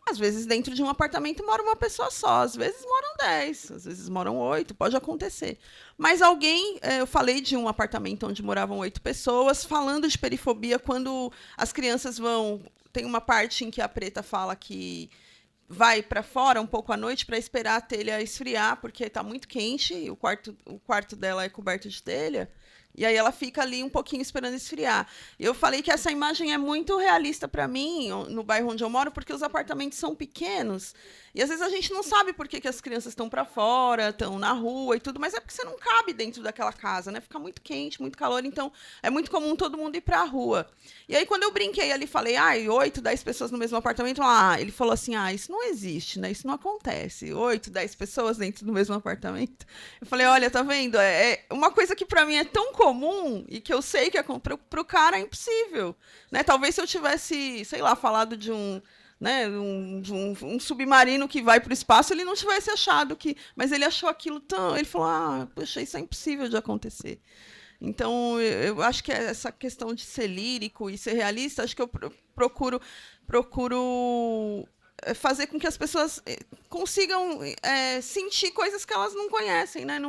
às vezes, dentro de um apartamento mora uma pessoa só, às vezes moram 10, às vezes moram 8, pode acontecer. Mas eu falei de um apartamento onde moravam 8 pessoas, falando de perifobia, quando as crianças vão... Tem uma parte em que a Preta fala que vai para fora um pouco à noite para esperar a telha esfriar, porque está muito quente, e o quarto dela é coberto de telha, e aí ela fica ali um pouquinho esperando esfriar. Eu falei que essa imagem é muito realista para mim, no bairro onde eu moro, porque os apartamentos são pequenos, e às vezes a gente não sabe por que as crianças estão para fora, estão na rua e tudo, mas é porque você não cabe dentro daquela casa, né? Fica muito quente, muito calor, então é muito comum todo mundo ir para a rua. E aí, quando eu brinquei ali, falei, 8, 10 pessoas no mesmo apartamento, ele falou assim, isso não existe, né? Isso não acontece. 8, 10 pessoas dentro do mesmo apartamento. Eu falei, olha, tá vendo? É uma coisa que para mim é tão comum e que eu sei que pro cara é impossível, né? Talvez se eu tivesse, sei lá, falado de um submarino que vai para o espaço, ele não tivesse achado que... Mas ele achou aquilo tão... Ele falou, poxa, isso é impossível de acontecer. Então, eu acho que essa questão de ser lírico e ser realista, acho que eu procuro fazer com que as pessoas consigam sentir coisas que elas não conhecem, né?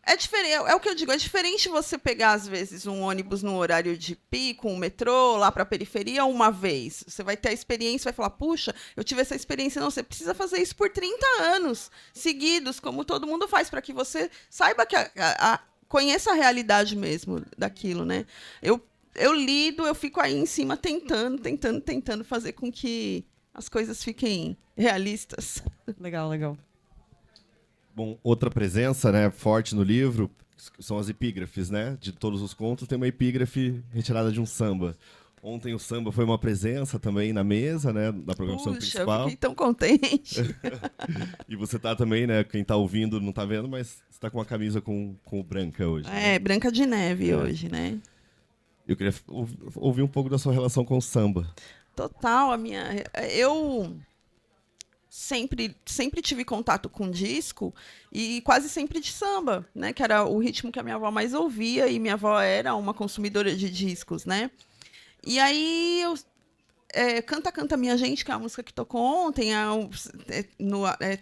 É diferente, é o que eu digo, é diferente você pegar, às vezes, um ônibus no horário de pico, um metrô, lá para a periferia, uma vez. Você vai ter a experiência, vai falar, puxa, eu tive essa experiência. Não, você precisa fazer isso por 30 anos seguidos, como todo mundo faz, para que você saiba que conheça a realidade mesmo daquilo, né? Eu lido, eu fico aí em cima tentando fazer com que as coisas fiquem realistas. Legal, legal. Bom, outra presença, né, forte no livro são as epígrafes, né? De todos os contos tem uma epígrafe retirada de um samba. Ontem o samba foi uma presença também na mesa, né, da programação Puxa, eu principal. fiquei tão contente. E você tá também, né, quem tá ouvindo não tá vendo, mas você tá com uma camisa com o branca hoje. Né? É, Branca de Neve hoje, né? Eu queria ouvir um pouco da sua relação com o samba. Total, eu sempre tive contato com disco e quase sempre de samba, né? Que era o ritmo que a minha avó mais ouvia e minha avó era uma consumidora de discos, né? E aí Canta Canta Minha Gente, que é a música que tocou ontem,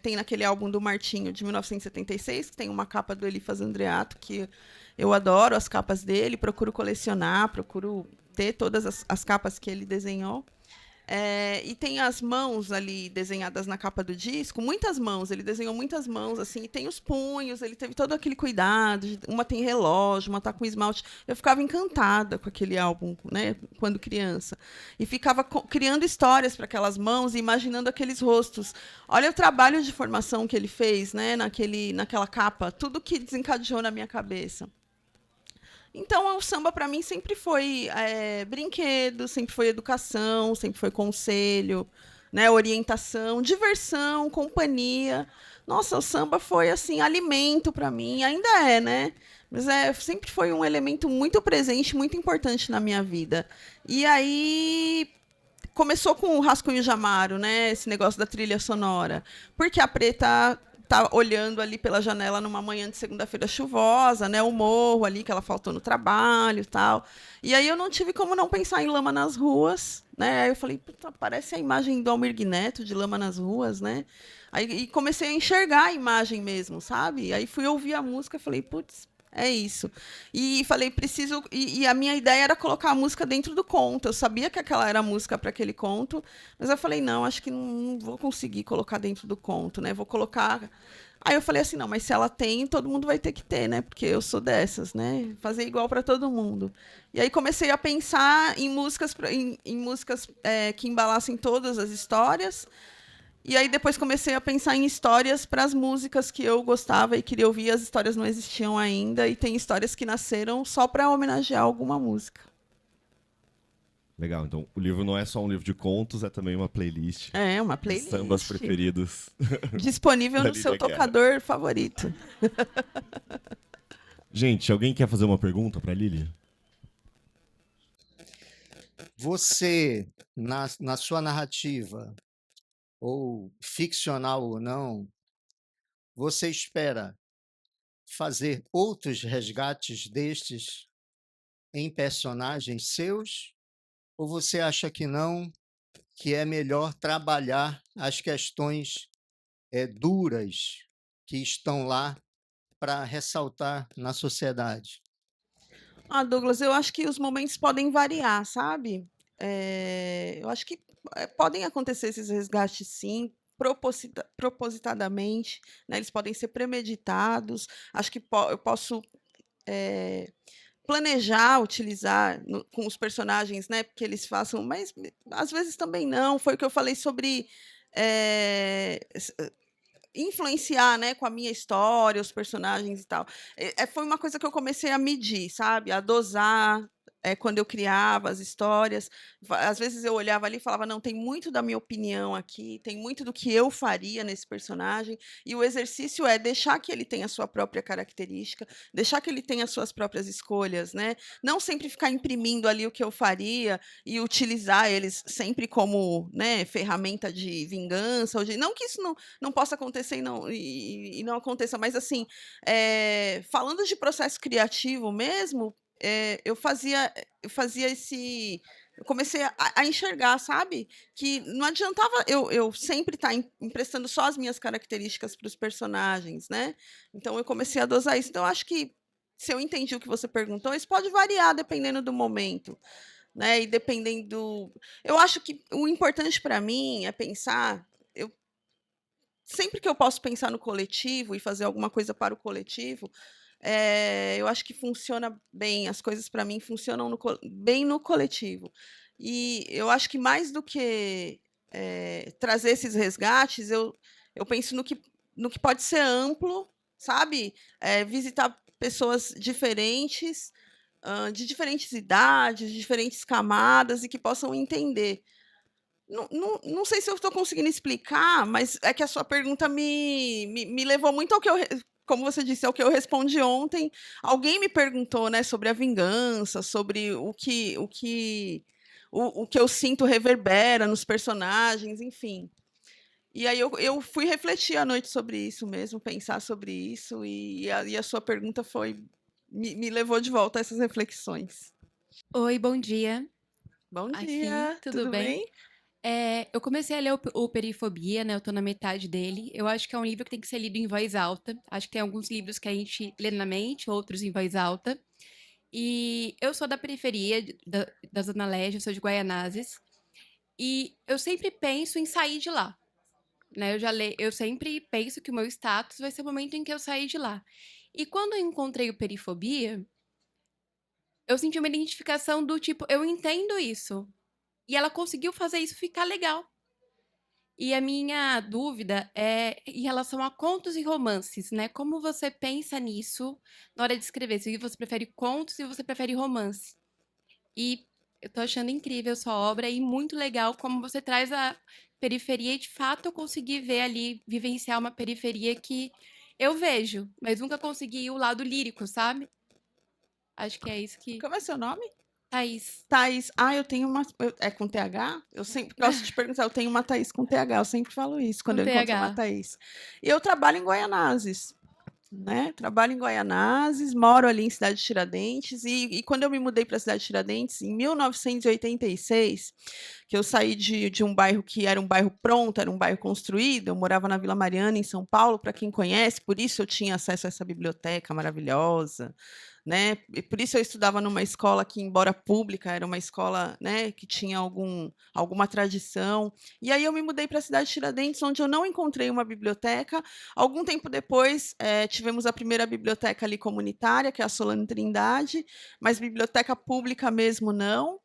tem naquele álbum do Martinho de 1976, que tem uma capa do Elifas Andreato, que eu adoro as capas dele, procuro colecionar, procuro ter todas as capas que ele desenhou. E tem as mãos ali desenhadas na capa do disco, muitas mãos, ele desenhou muitas mãos, assim, e tem os punhos, ele teve todo aquele cuidado, uma tem relógio, uma tá com esmalte. Eu ficava encantada com aquele álbum, né, quando criança. E ficava criando histórias para aquelas mãos e imaginando aqueles rostos. Olha o trabalho de formação que ele fez, né, naquela capa, tudo que desencadeou na minha cabeça. Então, o samba, para mim, sempre foi brinquedo, sempre foi educação, sempre foi conselho, né, orientação, diversão, companhia. Nossa, o samba foi, assim, alimento para mim, ainda é, né? Mas sempre foi um elemento muito presente, muito importante na minha vida. E aí começou com o Rascunho de Amaro, né? Esse negócio da trilha sonora. Porque a Preta tá olhando ali pela janela numa manhã de segunda-feira chuvosa, né? O morro ali que ela faltou no trabalho e tal. E aí eu não tive como não pensar em Lama nas Ruas, né? Aí eu falei, puta, parece a imagem do Almir Neto de Lama nas Ruas, né? Aí e comecei a enxergar a imagem mesmo, sabe? Aí fui ouvir a música e falei, putz, é isso. E falei, preciso. E a minha ideia era colocar a música dentro do conto. Eu sabia que aquela era a música para aquele conto, mas eu falei, não, acho que não vou conseguir colocar dentro do conto, né? Vou colocar. Aí eu falei assim, não, mas se ela tem, todo mundo vai ter que ter, né? Porque eu sou dessas, né? Fazer igual para todo mundo. E aí comecei a pensar em músicas, em músicas que embalassem todas as histórias. E aí depois comecei a pensar em histórias para as músicas que eu gostava e queria ouvir. As histórias não existiam ainda e tem histórias que nasceram só para homenagear alguma música. Legal, então o livro não é só um livro de contos, é também uma playlist. É, uma de playlist. Sambas preferidos. Disponível no Da seu Lídia Guerra. tocador favorito. Gente, alguém quer fazer uma pergunta para Lília? Você, na sua narrativa, ou ficcional ou não, você espera fazer outros resgates destes em personagens seus? Ou você acha que não, que é melhor trabalhar as questões duras que estão lá para ressaltar na sociedade? Ah, Douglas, eu acho que os momentos podem variar, sabe? Eu acho que podem acontecer esses resgates, sim, propositadamente, né? Eles podem ser premeditados. Acho que eu posso planejar, utilizar com os personagens, né? Porque eles façam, mas às vezes também não. Foi o que eu falei sobre influenciar, né, com a minha história, os personagens e tal. Foi uma coisa que eu comecei a medir, sabe? A dosar. Quando eu criava as histórias, às vezes eu olhava ali e falava, não, tem muito da minha opinião aqui, tem muito do que eu faria nesse personagem, e o exercício é deixar que ele tenha a sua própria característica, deixar que ele tenha as suas próprias escolhas, né? Não sempre ficar imprimindo ali o que eu faria e utilizar eles sempre como, né, ferramenta de vingança, não que isso não possa acontecer e não aconteça, mas assim, falando de processo criativo mesmo, eu fazia esse. Eu comecei a enxergar, sabe? Que não adiantava eu sempre estar emprestando só as minhas características para os personagens, né? Então eu comecei a dosar isso. Então, eu acho que, se eu entendi o que você perguntou, isso pode variar dependendo do momento, né? E dependendo. Eu acho que o importante para mim é pensar. Sempre que eu posso pensar no coletivo e fazer alguma coisa para o coletivo, eu acho que funciona bem, as coisas para mim funcionam bem no coletivo. E eu acho que mais do que trazer esses resgates, eu penso no que pode ser amplo, sabe? Visitar pessoas diferentes, de diferentes idades, de diferentes camadas e que possam entender. Não sei se eu estou conseguindo explicar, mas é que a sua pergunta me levou muito ao que como você disse, ao que eu respondi ontem. Alguém me perguntou, né, sobre a vingança, sobre o que eu sinto reverbera nos personagens, enfim. E aí eu fui refletir à noite sobre isso mesmo, pensar sobre isso, e a sua pergunta me levou de volta a essas reflexões. Oi, bom dia. Bom Aqui, dia, tudo tudo bem? bem? Eu comecei a ler o Perifobia, né? Eu tô na metade dele. Eu acho que é um livro que tem que ser lido em voz alta. Acho que tem alguns livros que a gente lê na mente, outros em voz alta. E eu sou da periferia da Zona Leste, eu sou de Guaianazes. E eu sempre penso em sair de lá, né? Eu sempre penso que o meu status vai ser o momento em que eu sair de lá. E quando eu encontrei o Perifobia, eu senti uma identificação do tipo, eu entendo isso. E ela conseguiu fazer isso ficar legal. E a minha dúvida é em relação a contos e romances, né? Como você pensa nisso na hora de escrever? Se você prefere contos, se você prefere romance. E eu tô achando incrível sua obra e muito legal como você traz a periferia e de fato eu consegui ver ali, vivenciar uma periferia que eu vejo, mas nunca consegui ir o lado lírico, sabe? Acho que é isso que. Como é seu nome? Thaís. Thaís. Ah, eu tenho uma. É com TH? Eu sempre gosto de perguntar. Eu tenho uma Thaís com TH. Eu sempre falo isso quando Com eu encontro uma TH. Thaís. E eu trabalho em Guaianazes, né? Trabalho em Guaianazes, moro ali em Cidade de Tiradentes. E quando eu me mudei para a Cidade de Tiradentes, em 1986, que eu saí de um bairro que era um bairro pronto, era um bairro construído, eu morava na Vila Mariana, em São Paulo, para quem conhece, por isso eu tinha acesso a essa biblioteca maravilhosa, né? E por isso eu estudava numa escola que, embora pública, era uma escola, né, que tinha alguma tradição. E aí eu me mudei para a cidade de Tiradentes, onde eu não encontrei uma biblioteca. Algum tempo depois, tivemos a primeira biblioteca ali comunitária, que é a Solano Trindade, mas biblioteca pública mesmo não.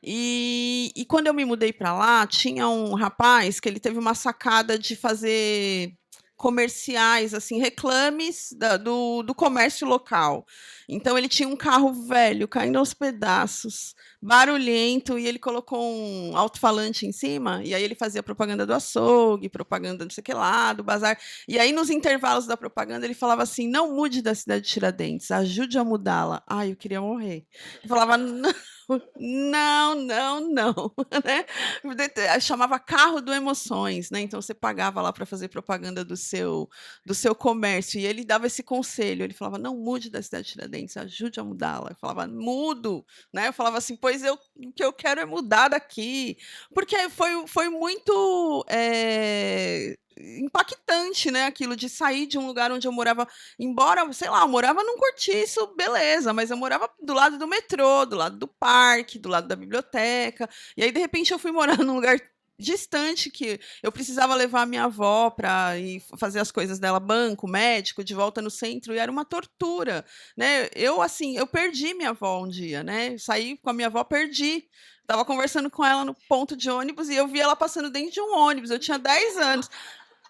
E quando eu me mudei para lá, tinha um rapaz que ele teve uma sacada de fazer comerciais, assim, reclames do comércio local. Então ele tinha um carro velho, caindo aos pedaços, barulhento, e ele colocou um alto-falante em cima, e aí ele fazia propaganda do açougue, propaganda não sei o que lá, do bazar. E aí, nos intervalos da propaganda, ele falava assim: não mude da cidade de Tiradentes, ajude a mudá-la. Ai, eu queria morrer. Eu falava, não, não, não, né? Chamava carro do Emoções, né? Então você pagava lá para fazer propaganda do seu comércio e ele dava esse conselho. Ele falava: não mude da cidade de Tiradentes, ajude a mudá-la. Eu falava: mudo, né? Eu falava assim: pois o que eu quero é mudar daqui, porque foi muito impactante, né? Aquilo de sair de um lugar onde eu morava, embora, sei lá, eu morava num cortiço, beleza, mas eu morava do lado do metrô, do lado do parque, do lado da biblioteca. E aí, de repente, eu fui morar num lugar distante que eu precisava levar a minha avó para ir fazer as coisas dela, banco, médico, de volta no centro, e era uma tortura, né? Eu assim, eu perdi minha avó um dia, né? Saí com a minha avó, perdi. Estava conversando com ela no ponto de ônibus e eu vi ela passando dentro de um ônibus. Eu tinha 10 anos.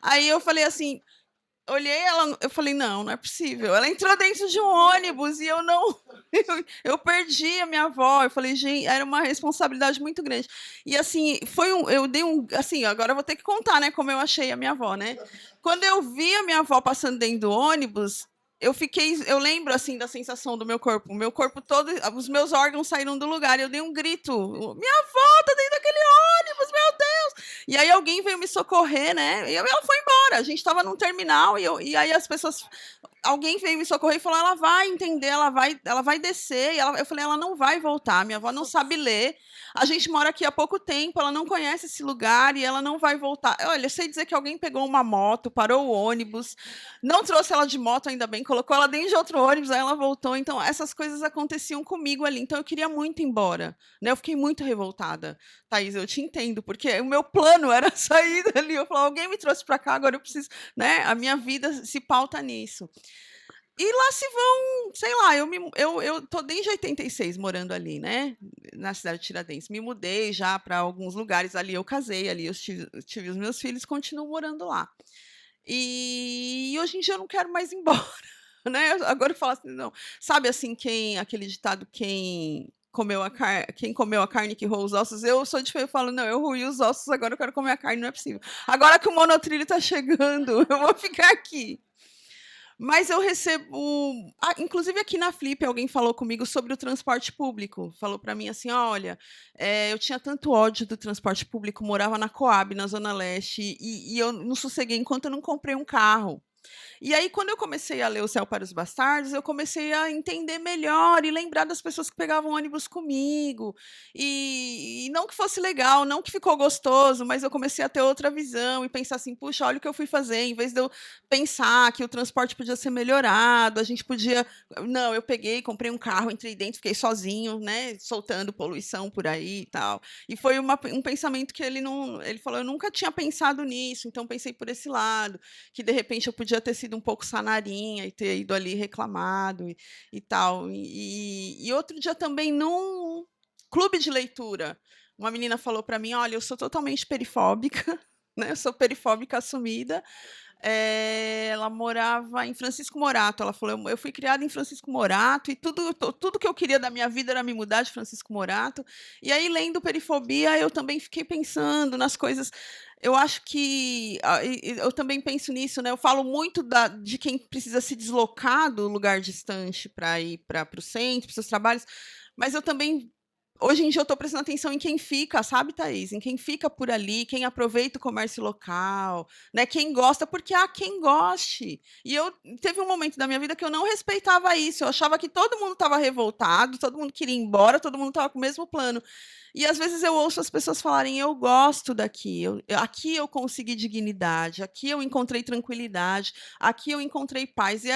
Aí eu falei assim, olhei ela, eu falei, não, não é possível. Ela entrou dentro de um ônibus e eu não. Eu perdi a minha avó. Eu falei, gente, era uma responsabilidade muito grande. E assim, eu dei um. Assim, agora eu vou ter que contar, né, como eu achei a minha avó, né? Quando eu vi a minha avó passando dentro do ônibus, eu lembro assim da sensação do o meu corpo todo, os meus órgãos saíram do lugar, eu dei um grito, minha avó tá dentro daquele ônibus, meu Deus! E aí alguém veio me socorrer, né? E ela foi embora. A gente estava num terminal e aí as pessoas, alguém veio me socorrer e falou: ela vai entender, ela vai descer. E eu falei: ela não vai voltar. Minha avó não sabe ler. A gente mora aqui há pouco tempo, ela não conhece esse lugar e ela não vai voltar. Olha, eu sei dizer que alguém pegou uma moto, parou o ônibus, não trouxe ela de moto, ainda bem, colocou ela dentro de outro ônibus, aí ela voltou. Então, essas coisas aconteciam comigo ali. Então, eu queria muito ir embora. Né? Eu fiquei muito revoltada. Thaís, eu te entendo, porque o meu plano era sair dali. Eu falava: alguém me trouxe para cá, agora eu preciso. Né? A minha vida se pauta nisso. E lá se vão, sei lá, eu tô desde 86 morando ali, né? Na cidade de Tiradentes. Me mudei já para alguns lugares ali, eu casei ali, eu tive os meus filhos, continuo morando lá. E hoje em dia eu não quero mais ir embora. né? Agora eu falo assim, não. Sabe assim, aquele ditado, quem comeu a carne que roeu os ossos, eu sou diferente, eu falo, não, eu roí os ossos, agora eu quero comer a carne, não é possível. Agora que o monotrilho tá chegando, eu vou ficar aqui. Mas eu recebo, inclusive aqui na Flip, alguém falou comigo sobre o transporte público. Falou para mim assim: olha, eu tinha tanto ódio do transporte público, morava na Coab, na Zona Leste, e eu não sosseguei enquanto eu não comprei um carro. E aí, quando eu comecei a ler O Céu para os Bastardos, eu comecei a entender melhor e lembrar das pessoas que pegavam ônibus comigo. E não que fosse legal, não que ficou gostoso, mas eu comecei a ter outra visão e pensar assim: puxa, olha o que eu fui fazer. Em vez de eu pensar que o transporte podia ser melhorado, a gente podia. Não, eu peguei, comprei um carro, entrei dentro, fiquei sozinho, né, soltando poluição por aí e tal. E foi um pensamento que ele não. Ele falou: eu nunca tinha pensado nisso, então pensei por esse lado, que de repente eu podia ter sido um pouco sanarinha e ter ido ali reclamado e tal. E outro dia também, num clube de leitura, uma menina falou para mim: olha, eu sou totalmente perifóbica, né? Eu sou perifóbica assumida. Ela morava em Francisco Morato. Ela falou: eu fui criada em Francisco Morato e tudo que eu queria da minha vida era me mudar de Francisco Morato. E aí, lendo Perifobia, eu também fiquei pensando nas coisas. Eu acho que eu também penso nisso, né? Eu falo muito de quem precisa se deslocar do lugar distante para ir para o centro, para os seus trabalhos, mas eu também. Hoje em dia eu estou prestando atenção em quem fica, sabe, Thaís? Em quem fica por ali, quem aproveita o comércio local, né? Quem gosta, porque há quem goste. E teve um momento da minha vida que eu não respeitava isso. Eu achava que todo mundo estava revoltado, todo mundo queria ir embora, todo mundo estava com o mesmo plano. E às vezes eu ouço as pessoas falarem: eu gosto daqui, aqui eu consegui dignidade, aqui eu encontrei tranquilidade, aqui eu encontrei paz. E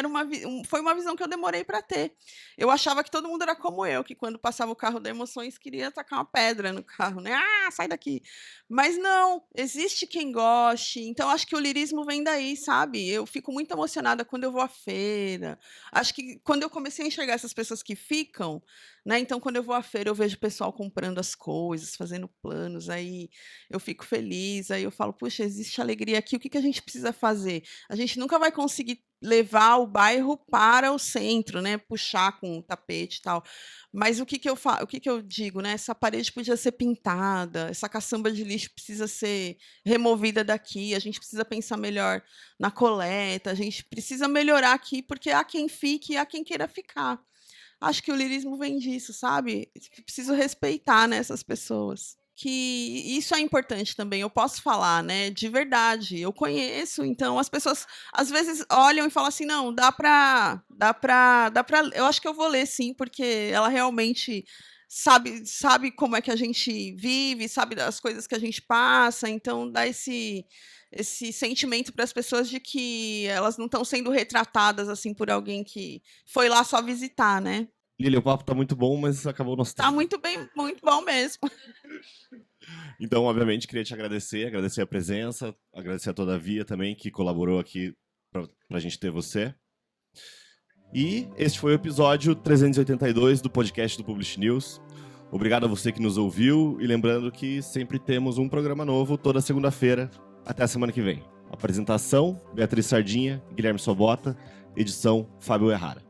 foi uma visão que eu demorei para ter. Eu achava que todo mundo era como eu, que quando passava o carro da Emoções queria tacar uma pedra no carro, né? Ah, sai daqui. Mas não, existe quem goste. Então acho que o lirismo vem daí, sabe? Eu fico muito emocionada quando eu vou à feira. Acho que quando eu comecei a enxergar essas pessoas que ficam, né? Então, quando eu vou à feira, eu vejo o pessoal comprando as coisas, fazendo planos, aí eu fico feliz, aí eu falo: puxa, existe alegria aqui, o que a gente precisa fazer? A gente nunca vai conseguir levar o bairro para o centro, né? Puxar com o tapete e tal. Mas o que eu digo, né? Essa parede podia ser pintada, essa caçamba de lixo precisa ser removida daqui, a gente precisa pensar melhor na coleta, a gente precisa melhorar aqui, porque há quem fique e há quem queira ficar. Acho que o lirismo vem disso, sabe? Preciso respeitar, né, essas pessoas. Que isso é importante também, eu posso falar, né, de verdade, eu conheço, então as pessoas às vezes olham e falam assim: não, dá pra, eu acho que eu vou ler sim, porque ela realmente sabe como é que a gente vive, sabe das coisas que a gente passa, então dá esse sentimento para as pessoas de que elas não estão sendo retratadas assim por alguém que foi lá só visitar, né? Lili, o papo tá muito bom, mas acabou o nosso Tá tempo. muito bem, muito bom mesmo. Então, obviamente, queria te agradecer a presença, agradecer a Todavia também, que colaborou aqui pra gente ter você. E este foi o episódio 382 do podcast do Publish News. Obrigado a você que nos ouviu e lembrando que sempre temos um programa novo toda segunda-feira. Até a semana que vem. Apresentação: Beatriz Sardinha, Guilherme Sobota. Edição: Fábio Errara.